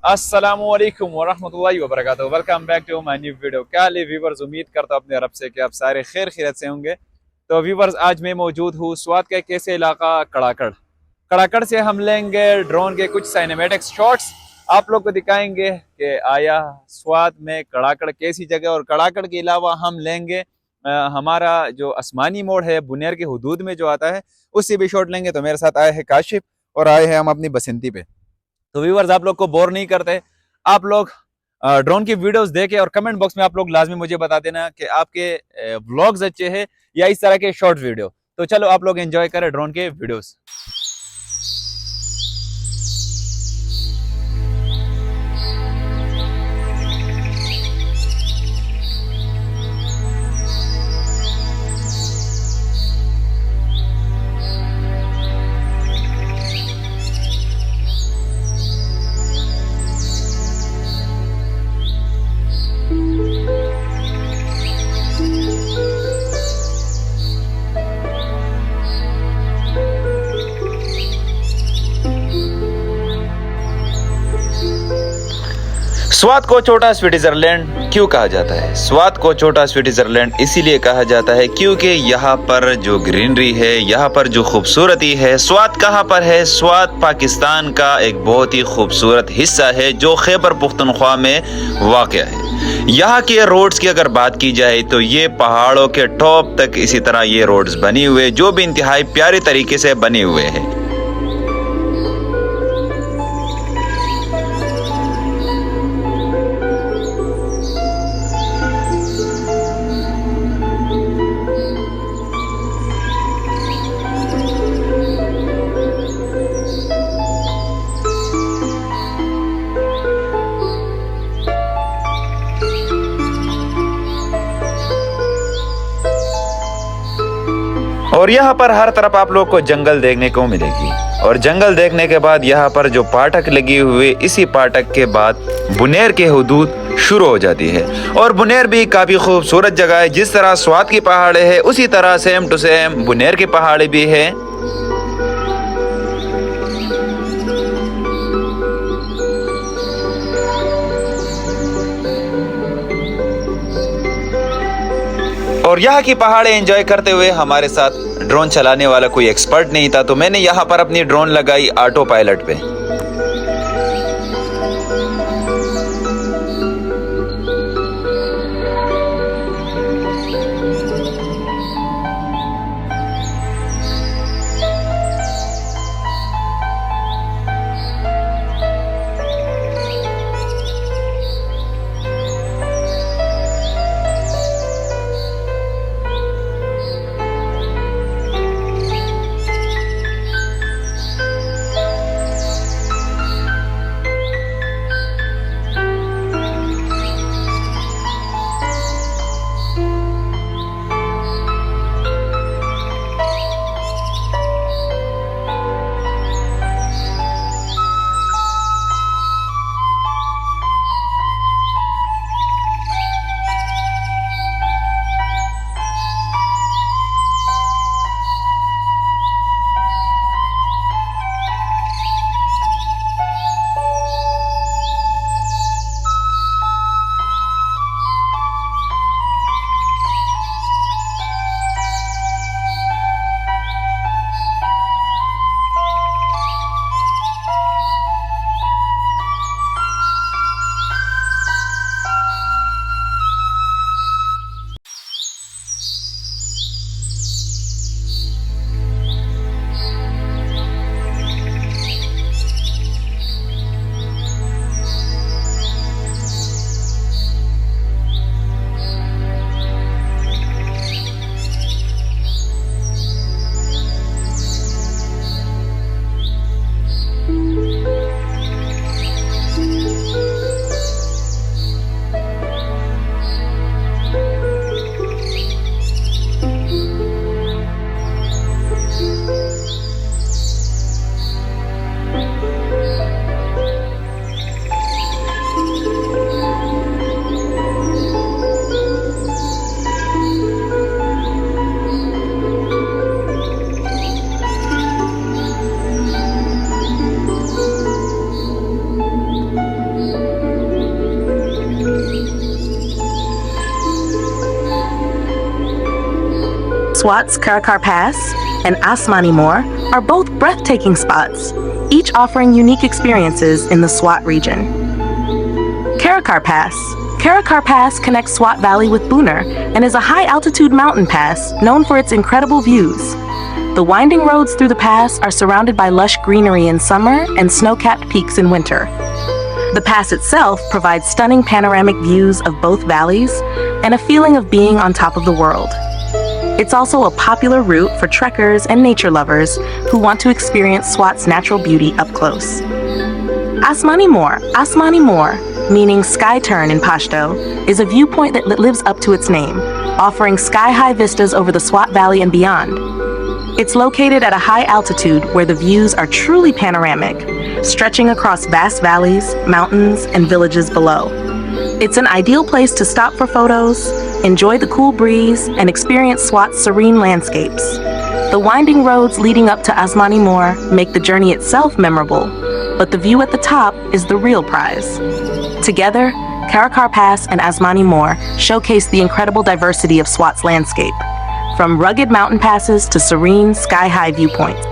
अस्सलामुअलैकुम वरहमतुल्लाहि वबरकातुहू। Welcome back to my new video. क्या हाल है व्यूवर्स, उम्मीद करता हूँ अपने रब से कि आप सारे खैर खैरियत से होंगे। तो व्यूवर्स, आज मैं मौजूद हूँ स्वात के कैसे इलाका कड़ाकड़। कड़ाकड़ से हम लेंगे ड्रोन के कुछ सिनेमैटिक शॉट्स, आप लोग को दिखाएंगे कि आया स्वात में कड़ाकड़ कैसी जगह। और कड़ाकड़ के अलावा हम लेंगे हमारा जो असमानी मोड़ है बुनेर के हुदूद में जो आता है, उससे भी शॉट लेंगे। तो मेरे साथ आए हैं काशिफ और आए हैं हम अपनी बसंती पे। तो व्यूवर्स, आप लोग को बोर नहीं करते, आप लोग ड्रोन की वीडियोस देखें और कमेंट बॉक्स में आप लोग लाजमी मुझे बता देना कि आपके व्लॉग्स अच्छे हैं या इस तरह के शॉर्ट वीडियो। तो चलो आप लोग एंजॉय करें ड्रोन के वीडियोस। स्वात को छोटा स्विट्जरलैंड क्यों कहा जाता है? स्वात को छोटा स्विट्जरलैंड इसीलिए कहा जाता है क्योंकि यहाँ पर जो ग्रीनरी है, यहाँ पर जो खूबसूरती है। स्वात कहाँ पर है? स्वात पाकिस्तान का एक बहुत ही खूबसूरत हिस्सा है जो खैबर पुख्तनख्वा में वाक़या है। यहाँ के रोड्स की अगर बात की जाए तो ये पहाड़ों के टॉप तक इसी तरह ये रोड्स बनी हुए, जो भी इंतहाई प्यारे तरीके से बने हुए हैं। और यहाँ पर हर तरफ आप लोग को जंगल देखने को मिलेगी। और जंगल देखने के बाद यहाँ पर जो पाठक लगी हुए, इसी पाठक के बाद बुनेर के हुदूद शुरू हो जाती है। और बुनेर भी काफ़ी खूबसूरत जगह है। जिस तरह स्वात की पहाड़े है उसी तरह सेम टू सेम बुनेर की पहाड़ी भी है। और यहाँ की पहाड़े एंजॉय करते हुए हमारे साथ ड्रोन चलाने वाला कोई एक्सपर्ट नहीं था, तो मैंने यहाँ पर अपनी ड्रोन लगाई ऑटो पायलट पे। Swat's Karakar Pass and Asmani Moore are both breathtaking spots, each offering unique experiences in the Swat region. Karakar Pass. Karakar Pass connects Swat Valley with Buner and is a high-altitude mountain pass known for its incredible views. The winding roads through the pass are surrounded by lush greenery in summer and snow-capped peaks in winter. The pass itself provides stunning panoramic views of both valleys and a feeling of being on top of the world. It's also a popular route for trekkers and nature lovers who want to experience Swat's natural beauty up close. Asmani Moore, meaning sky turn in Pashto, is a viewpoint that lives up to its name, offering sky-high vistas over the Swat Valley and beyond. It's located at a high altitude where the views are truly panoramic, stretching across vast valleys, mountains, and villages below. It's an ideal place to stop for photos, enjoy the cool breeze, and experience Swat's serene landscapes. The winding roads leading up to Asmani Moore make the journey itself memorable, but the view at the top is the real prize. Together, Karakar Pass and Asmani Moore showcase the incredible diversity of Swat's landscape, from rugged mountain passes to serene, sky-high viewpoints.